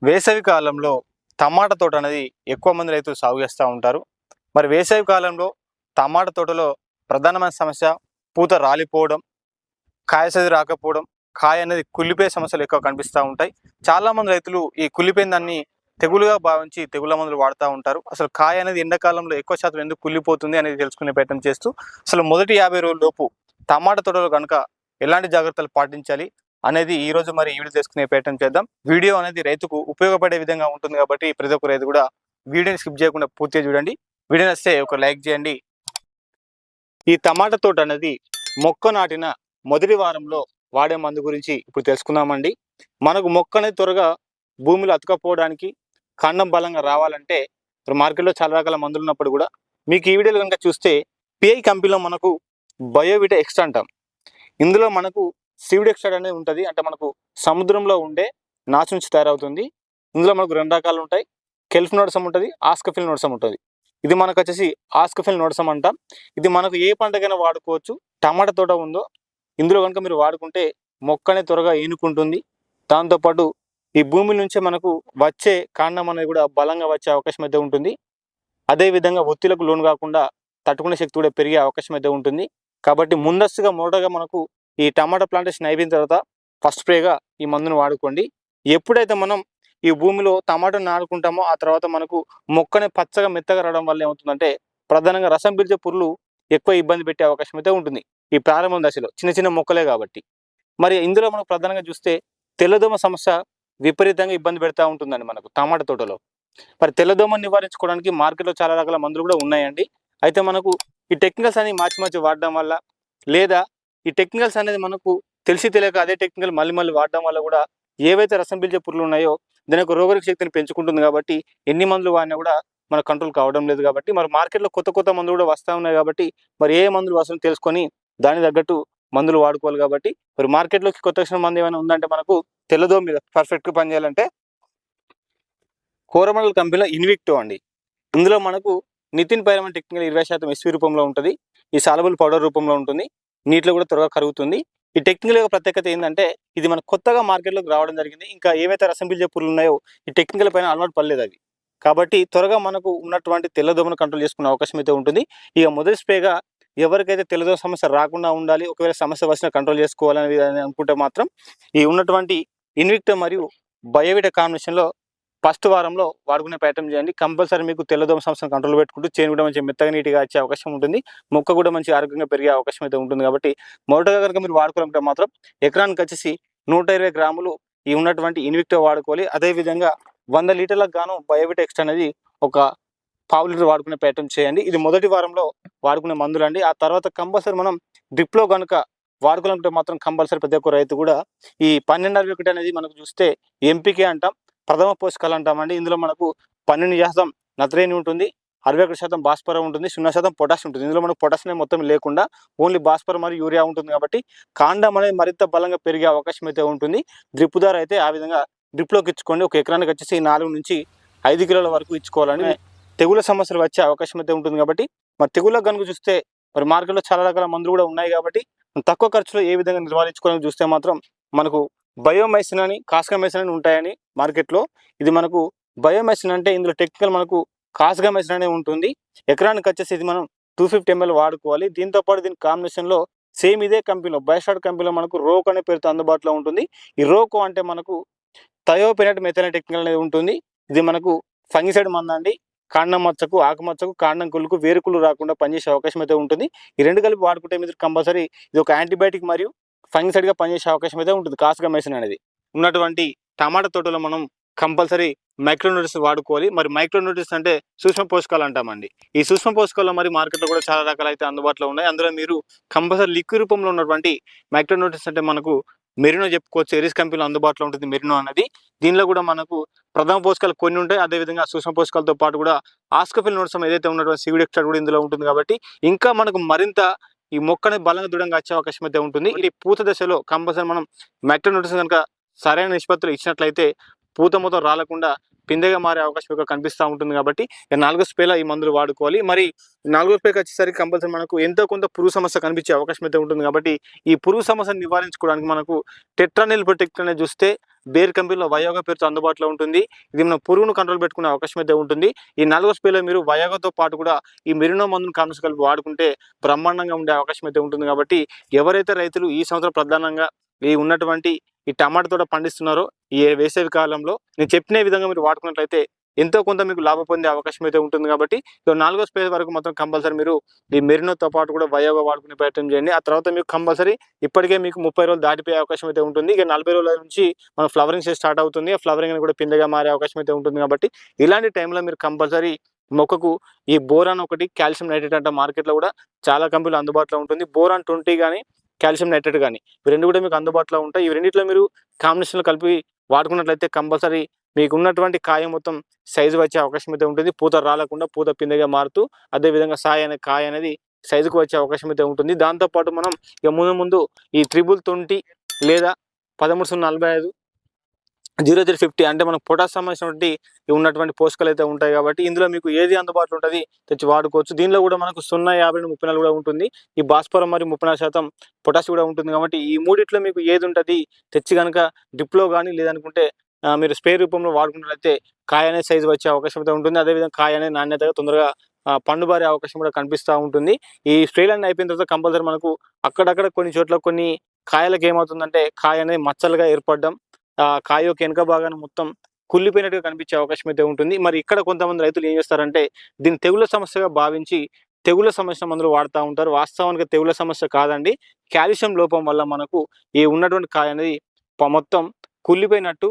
వేసవి కాలంలో టమాటా తోట అనేది ఎక్కువ మంది రైతులు సాగు చేస్తూ ఉంటారు. మరి వేసవి కాలంలో టమాటా తోటలో ప్రధానమైన సమస్య పూత రాలిపోవడం, కాయ సైజు రాకపోవడం, కాయ అనేది కుళ్ళిపోయే సమస్యలు ఎక్కువ కనిపిస్తూ ఉంటాయి. చాలామంది రైతులు ఈ కుళ్ళిపోయిన దాన్ని తెగులుగా భావించి తెగుళ్ళ మందులు వాడుతూ ఉంటారు. అసలు కాయ అనేది ఎండాకాలంలో ఎక్కువ శాతం ఎందుకు కుళ్ళిపోతుంది అనేది తెలుసుకునే ప్రయత్నం చేస్తూ అసలు మొదటి 50 రోజుల లోపు టమాటా తోటలో కనుక ఎలాంటి జాగ్రత్తలు పాటించాలి అనేది ఈ రోజు మరి ఈ వీడియో తెలుసుకునే ప్రయత్నం చేద్దాం. వీడియో అనేది రైతుకు ఉపయోగపడే విధంగా ఉంటుంది కాబట్టి ప్రతి ఒక్క రైతు కూడా వీడియోని స్కిప్ చేయకుండా పూర్తిగా చూడండి. వీడియో నచ్చితే ఒక లైక్ చేయండి. ఈ టమాటా తోట అనేది మొక్క నాటిన మొదటి వారంలో వాడే మందు గురించి ఇప్పుడు తెలుసుకుందామండి. మనకు మొక్క అనేది త్వరగా భూమిలో అతుకపోవడానికి, కాండం బలంగా రావాలంటే ఇప్పుడు మార్కెట్లో చాలా రకాల మందులు ఉన్నప్పుడు కూడా మీకు ఈ వీడియోలో కనుక చూస్తే పిఐ కంపెనీలో మనకు బయోవిటా ఎక్స్ట్రా అంటాం. ఇందులో మనకు సీవిడ్ ఎక్స్ట్రాక్ట్ అనేది ఉంటుంది. అంటే మనకు సముద్రంలో ఉండే నాచు నుంచి తయారవుతుంది. ఇందులో మనకు 2 రకాలు ఉంటాయి. కెల్ఫ్ నోడ్సమ్ ఉంటుంది, ఆస్కఫిల్ నోడ్సమ్ ఉంటుంది. ఇది మనకు వచ్చేసి ఆస్కఫిల్ నోడ్సమ్ అంటాం. ఇది మనకు ఏ పంటకైనా వాడుకోవచ్చు. టమాటా తోట ఉందో ఇందులో కనుక మీరు వాడుకుంటే మొక్క అనేది త్వరగా ఈనుకుంటుంది. దాంతోపాటు ఈ భూమి నుంచే మనకు వచ్చే కాండం అనేది కూడా బలంగా వచ్చే అవకాశం అయితే ఉంటుంది. అదేవిధంగా ఒత్తిళ్లకు లోను కాకుండా తట్టుకునే శక్తి కూడా పెరిగే అవకాశం అయితే ఉంటుంది. కాబట్టి ముందస్తుగా మొదటగా మనకు ఈ టమాటా ప్లాంటేషన్ అయిపోయిన తర్వాత ఫస్ట్ స్ప్రేగా ఈ మందును వాడుకోండి. ఎప్పుడైతే మనం ఈ భూమిలో టమాటాను నాటుకుంటామో ఆ తర్వాత మనకు మొక్కని పచ్చగా మెత్తగా రావడం వల్ల ఏమవుతుందంటే ప్రధానంగా రసం పీల్చే పురుగులు ఎక్కువ ఇబ్బంది పెట్టే అవకాశం అయితే ఉంటుంది ఈ ప్రారంభం దశలో, చిన్న చిన్న మొక్కలే కాబట్టి. మరి ఇందులో మనకు ప్రధానంగా చూస్తే తెల్లదోమ సమస్య విపరీతంగా ఇబ్బంది పెడతా ఉంటుందండి మనకు టమాటా తోటలో. మరి తెల్లదోమను నివారించుకోవడానికి మార్కెట్లో చాలా రకాల మందులు కూడా ఉన్నాయండి. అయితే మనకు ఈ టెక్నికల్స్ అని మార్చి వాడడం వల్ల, లేదా ఈ టెక్నికల్స్ అనేది మనకు తెలిసి తెలియక అదే టెక్నికల్ మళ్ళీ వాడడం వల్ల కూడా ఏవైతే రసం పీల్చే పురుగులు ఉన్నాయో దాని యొక్క రోగనిరోధక శక్తిని పెంచుకుంటుంది. కాబట్టి ఎన్ని మందులు వాడినా కూడా మన కంట్రోల్ కావడం లేదు. కాబట్టి మరి మార్కెట్లో కొత్త మందులు కూడా వస్తూ ఉన్నాయి. కాబట్టి మరి ఏ మందులు వస్తుందో తెలుసుకొని దానికి తగ్గట్టు మందులు వాడుకోవాలి. కాబట్టి మరి మార్కెట్లోకి కొత్త వచ్చిన మందు ఏమైనా ఉందంటే మనకు తెల్లదోమ మీద పర్ఫెక్ట్గా పనిచేయాలంటే కోరమండల్ కంపెనీలో ఇన్విక్టో అండి. ఇందులో మనకు నితిన్ పైరమన్ టెక్నికల్ 20% ఎస్వి రూపంలో ఉంటుంది. ఈ సాలబుల్ పౌడర్ రూపంలో ఉంటుంది. నీటిలో కూడా త్వరగా కరుగుతుంది. ఈ టెక్నికల్ యొక్క ప్రత్యేకత ఏంటంటే ఇది మనకు కొత్తగా మార్కెట్లోకి రావడం జరిగింది. ఇంకా ఏవైతే రసం పీల్చే పురుగులు ఉన్నాయో ఈ టెక్నికల్ పైన అలవాటు పడలేదు అవి. కాబట్టి త్వరగా మనకు ఉన్నటువంటి తెల్లదోమను కంట్రోల్ చేసుకునే అవకాశం అయితే ఉంటుంది. ఇక మొదటి స్ప్రేగా ఎవరికైతే తెల్లదోమ సమస్య రాకుండా ఉండాలి, ఒకవేళ సమస్య వచ్చినా కంట్రోల్ చేసుకోవాలని అనుకుంటే మాత్రం ఈ ఉన్నటువంటి ఇన్విక్టో మరియు బయోవిటా కాంబినేషన్లో ఫస్ట్ వారంలో వాడుకునే ప్రయత్నం చేయండి. కంపల్సరీ మీకు తెల్లదోమ సమస్యను కంట్రోల్ పెట్టుకుంటూ చేను కూడా మంచి మెత్తగా నీట్గా వచ్చే అవకాశం ఉంటుంది. మొక్క కూడా మంచి ఆరోగ్యంగా పెరిగే అవకాశం అయితే ఉంటుంది. కాబట్టి మొదటగా కనుక మీరు వాడుకోవాలంటే మాత్రం ఎకరానికి వచ్చేసి 120 గ్రాములు ఈ ఉన్నటువంటి ఇన్విక్టో వాడుకోవాలి. అదేవిధంగా 100 లీటర్లకు గాను బయోవిటా ఎక్స్ట్రా అనేది ఒక 1/2 లీటర్ వాడుకునే ప్రయత్నం చేయండి. ఇది మొదటి వారంలో వాడుకునే మందులు అండి. ఆ తర్వాత కంపల్సరీ మనం డ్రిప్లో కనుక వాడుకోవాలంటే మాత్రం కంపల్సరీ ప్రతి ఒక్క రైతు కూడా ఈ 12-61 అనేది మనకు చూస్తే ఎంపీకే అంటాం, ప్రథమ పోషకాలు అంటామండి. ఇందులో మనకు 12% నత్రజని ఉంటుంది, 61% భాస్వరం ఉంటుంది, 0% పొటాష్ ఉంటుంది. ఇందులో మనకు పొటాష్ మొత్తం లేకుండా ఓన్లీ భాస్వరం మరియు యూరియా ఉంటుంది. కాబట్టి కాండం అనేది మరింత బలంగా పెరిగే అవకాశం అయితే ఉంటుంది. డ్రిప్ ద్వారా అయితే ఆ విధంగా డ్రిప్లోకి ఇచ్చుకోండి. ఒక ఎకరానికి వచ్చేసి 4 నుంచి 5 కిలోల వరకు ఇచ్చుకోవాలని. తెగుల సమస్యలు వచ్చే అవకాశం అయితే ఉంటుంది. కాబట్టి మరి తెగుళ్ళకు కనుక చూస్తే మరి మార్కెట్లో చాలా రకాల మందులు కూడా ఉన్నాయి. కాబట్టి తక్కువ ఖర్చులో ఏ విధంగా నివారించుకోవాలని చూస్తే మాత్రం మనకు బయోమైసిన్ అని, కాస్గామైసిన్ అని ఉంటాయని మార్కెట్లో. ఇది మనకు బయోమైసిన్ అంటే ఇందులో టెక్నికల్ మనకు కాస్గామైసిన్ అనే ఉంటుంది. ఎకరానికి వచ్చేసి ఇది మనం 250 ml వాడుకోవాలి. దీంతోపాటు దీని కాంబినేషన్లో సేమ్ ఇదే కంపెనీలో బయోస్టార్ట్ కంపెనీలో మనకు రోకో అనే పేరుతో అందుబాటులో ఉంటుంది. ఈ రోకో అంటే మనకు థయోపెనట్ మెథైల్ టెక్నికల్ అనేది ఉంటుంది. ఇది మనకు ఫంగిసైడ్ మందు అండి. కాండం మచ్చకు, ఆకుమచ్చకు, కాండం కుళ్ళుకు, వేరుకుళ్ళు రాకుండా పనిచేసే అవకాశం అయితే ఉంటుంది. ఈ రెండు కలిపి వాడుకుంటే మీరు కంపల్సరీ ఇది ఒక యాంటీబయాటిక్ మరియు ఫంగిసైడ్గా పనిచేసే అవకాశం అయితే ఉంటుంది. కాస్గామైసిన్ అనేది ఉన్నటువంటి టమాటా తోటలో మనం కంపల్సరీ మైక్రోన్యూట్రియంట్స్ వాడుకోవాలి. మరి మైక్రోన్యూట్రియంట్స్ అంటే సూక్ష్మ పోషకాలు అంటామండి. ఈ సూక్ష్మ పోషకాలు మరి మార్కెట్లో కూడా చాలా రకాలు అయితే అందుబాటులో ఉన్నాయి. అందులో మీరు కంపల్సరీ లిక్విడ్ రూపంలో ఉన్నటువంటి మైక్రోన్యూట్రియంట్స్ అంటే మనకు మెరినో చెప్పుకోవచ్చు. ఎరిస్ కంపెనీలో అందుబాటులో ఉంటుంది మెరినో అనేది. దీనిలో కూడా మనకు ప్రథమ పోషకాలు కొన్ని ఉంటాయి. అదేవిధంగా సూక్ష్మ పోషకాలతో పాటు కూడా ఆస్కఫిల్ నోడ్సమ్ ఏదైతే ఉన్నటువంటి సీవిడ్ ఎక్స్ట్రాక్ట్ కూడా ఇందులో ఉంటుంది. కాబట్టి ఇంకా మనకు మరింత ఈ మొక్కని బలంగా దృఢంగా వచ్చే అవకాశం అయితే ఉంటుంది. ఇది పూత దశలో కంపల్సరీ మనం మైక్రోన్యూట్రియంట్స్ కనుక సరైన నిష్పత్తులు ఇచ్చినట్లయితే పూత మొత్తం రాలకుండా పిందెగా మారే అవకాశం ఎక్కువ కనిపిస్తూ ఉంటుంది. కాబట్టి 4వ స్ప్రేలో ఈ మందులు వాడుకోవాలి. మరి 4వ స్ప్రేకి వచ్చేసరికి కంపల్సరీ మనకు ఎంతో కొంత పురుగు సమస్య కనిపించే అవకాశం అయితే ఉంటుంది. కాబట్టి ఈ పురుగు సమస్యను నివారించుకోవడానికి మనకు టెట్రానిల్ ప్రొటెక్ట్ అనేది చూస్తే బేర్ కంపెనీలో వయోగా పేరుతో అందుబాటులో ఉంటుంది. ఇది మనం పురుగును కంట్రోల్ పెట్టుకునే అవకాశం అయితే ఉంటుంది. ఈ 4వ స్ప్రేలో మీరు వయోగాతో పాటు కూడా ఈ మెరినో మందును కాంప్లెక్స్ కలిపి వాడుకుంటే బ్రహ్మాండంగా ఉండే అవకాశం అయితే ఉంటుంది. కాబట్టి ఎవరైతే రైతులు ఈ సంవత్సరం ప్రధానంగా ఈ ఉన్నటువంటి ఈ టమాటా తోట పండిస్తున్నారో ఈ వేసవి కాలంలో నేను చెప్పిన విధంగా మీరు వాడుకున్నట్లయితే ఎంతో కొంత మీకు లాభం పొందే అవకాశం అయితే ఉంటుంది. కాబట్టి 4వ స్ప్రే వరకు మాత్రం కంపల్సరీ మీరు ఈ మెరినోతో పాటు కూడా వయోగా వాడుకునే ప్రయత్నం చేయండి. ఆ తర్వాత మీకు కంపల్సరీ ఇప్పటికే మీకు 30 రోజులు దాటిపోయే అవకాశం అయితే ఉంటుంది. ఇక 40 రోజుల నుంచి మన ఫ్లవరింగ్ స్టార్ట్ అవుతుంది. ఆ ఫ్లవరింగ్ అని కూడా పిందెగా మారే అవకాశం అయితే ఉంటుంది. కాబట్టి ఇలాంటి టైంలో మీరు కంపల్సరీ మొక్కకు ఈ బోరాన్ ఒకటి, కాల్షియం నైట్రేట్ అంటే మార్కెట్లో కూడా చాలా కంపెనీలు అందుబాటులో ఉంటుంది. బోరాన్ 20 కానీ కాల్షియం నైట్రేట్ కానీ ఇవి రెండు కూడా మీకు అందుబాటులో ఉంటాయి. ఈ రెండిట్లో మీరు కాంబినేషన్లో కలిపి వాడుకున్నట్లయితే కంపల్సరీ మీకు ఉన్నటువంటి కాయ మొత్తం సైజు వచ్చే అవకాశం అయితే ఉంటుంది. పూత రాలకుండా పూత పిందెగా మారుతూ అదేవిధంగా కాయ అనేది సైజుకు వచ్చే అవకాశం అయితే ఉంటుంది. దాంతోపాటు మనం ఇక ముందు ఈ 320 లేదా 1345 0050 అంటే మనకు పొటాష్ సంబంధించినటువంటి ఉన్నటువంటి పోషకాలు అయితే ఉంటాయి. కాబట్టి ఇందులో మీకు ఏది అందుబాటులో ఉంటుంది తెచ్చి వాడుకోవచ్చు. దీనిలో కూడా మనకు 0, 50, 34 కూడా ఉంటుంది. ఈ భాస్వరం మరియు 34% పొటాష్ కూడా ఉంటుంది. కాబట్టి ఈ మూడిట్లో మీకు ఏది ఉంటుంది తెచ్చి కనుక డ్రిప్లో కానీ లేదనుకుంటే మీరు స్ప్రే రూపంలో వాడుకున్నట్లయితే కాయ అనే సైజు వచ్చే అవకాశం అయితే ఉంటుంది. అదేవిధంగా కాయ అనే నాణ్యతగా తొందరగా పండుబారే అవకాశం కూడా కనిపిస్తూ ఉంటుంది. ఈ స్ప్రేలన్నీ అయిపోయిన తర్వాత కంపల్సరీ మనకు అక్కడక్కడ కొన్ని చోట్ల కొన్ని కాయలకు ఏమవుతుందంటే కాయ అనేది మచ్చలుగా ఏర్పడడం, కాయ యొక్క వెనుక భాగాన్ని మొత్తం కుళ్ళిపోయినట్టుగా కనిపించే అవకాశం అయితే ఉంటుంది. మరి ఇక్కడ కొంతమంది రైతులు ఏం చేస్తారంటే దీన్ని తెగుళ్ళ సమస్యగా భావించి తెగుళ్ళ సమస్య మందులు వాడుతూ ఉంటారు. వాస్తవానికి తెగుళ్ళ సమస్య కాదండి, కాల్షియం లోపం వల్ల మనకు ఈ ఉన్నటువంటి కాయ అనేది మొత్తం కుళ్ళిపోయినట్టు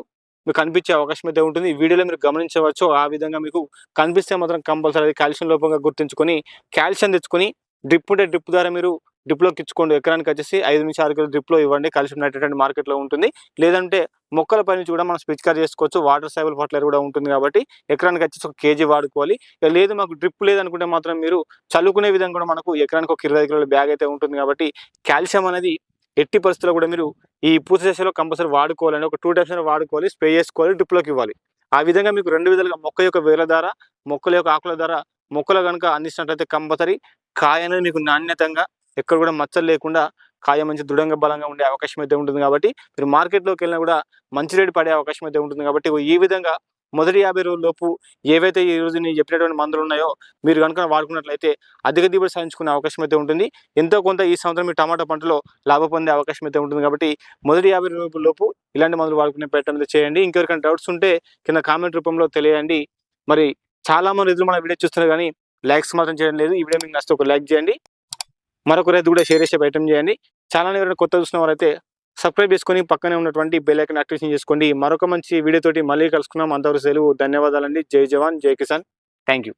మీకు కనిపించే అవకాశం అయితే ఉంటుంది. ఈ వీడియోలో మీరు గమనించవచ్చు. ఆ విధంగా మీకు కనిపిస్తే మాత్రం కంపల్సరీ కాల్షియం లోపంగా గుర్తుంచుకొని కాల్షియం తెచ్చుకొని డ్రిప్ ఉంటే డ్రిప్ ద్వారా మీరు డ్రిప్లోకి ఇచ్చుకోండి. ఎకరానికి వచ్చేసి 5 నుంచి 6 కిలో డ్రిప్లో ఇవ్వండి. కాల్షియం నైట్రేట్ మార్కెట్లో ఉంటుంది. లేదంటే మొక్కల పై నుంచి కూడా మనం పిచికారీ చేసుకోవచ్చు. వాటర్ సాల్యుబుల్ ఫర్టిలైజర్ కూడా ఉంటుంది. కాబట్టి ఎకరానికి వచ్చేసి 1 kg వాడుకోవాలి. లేదు మాకు డ్రిప్ లేదనుకుంటే మాత్రం మీరు చల్లుకునే విధంగా కూడా మనకు ఎకరానికి 25 కిలోల బ్యాగ్ అయితే ఉంటుంది. కాబట్టి కాల్షియం అనేది ఎట్టి పరిస్థితుల్లో కూడా మీరు ఈ పూత దశలో కంపల్సరీ వాడుకోవాలని ఒక 2 టైమ్స్ వాడుకోవాలి. స్ప్రే చేసుకోవాలి, డ్రిప్లోకి ఇవ్వాలి. ఆ విధంగా మీకు 2 విధాలుగా మొక్క యొక్క వేల ద్వారా మొక్కల యొక్క ఆకుల ద్వారా మొక్కలు కనుక అందించినట్లయితే కంపల్సరీ కాయ అనేది మీకు నాణ్యతంగా ఎక్కడ కూడా మచ్చలు లేకుండా కాయ మంచి దృఢంగా బలంగా ఉండే అవకాశం అయితే ఉంటుంది. కాబట్టి మీరు మార్కెట్లోకి వెళ్ళినా కూడా మంచి రేటు పడే అవకాశం అయితే ఉంటుంది. కాబట్టి ఈ విధంగా మొదటి 50 రోజుల లోపు ఏవైతే ఈ రోజు నేను చెప్పినటువంటి మందులు ఉన్నాయో మీరు కనుక వాడుకున్నట్లయితే అధిక దిగుబడి సాధించుకునే అవకాశం అయితే ఉంటుంది. ఎంతో కొంత ఈ సంవత్సరం మీ టమాటా పంటలో లాభ పొందే అవకాశం అయితే ఉంటుంది. కాబట్టి మొదటి 50 రోజుల లోపు ఇలాంటి మందులు వాడుకునే ప్రయత్నం అయితే చేయండి. ఇంకెవరికైనా డౌట్స్ ఉంటే కింద కామెంట్ రూపంలో తెలియండి. మరి చాలా మంది రైతులు మన వీడియో చూస్తున్నారు కానీ లైక్స్ మాత్రం చేయడం లేదు. ఈ వీడియో మీకు నచ్చితే ఒక లైక్ చేయండి. మరొక రైతు కూడా షేర్ చేసే ప్రయత్నం చేయండి. ఛానల్ ఎవరైనా కొత్త చూసిన వారైతే సబ్స్క్రైబ్ చేసుకొని పక్కనే ఉన్నటువంటి బెల్ ఐకాన్ యాక్టివేషన్ చేసుకోండి. మరొక మంచి వీడియోతోటి మళ్ళీ కలుసుకున్నాం. అంతవరకు సెలవు. ధన్యవాదాలండి. జై జవాన్, జై కిసాన్. Thank you.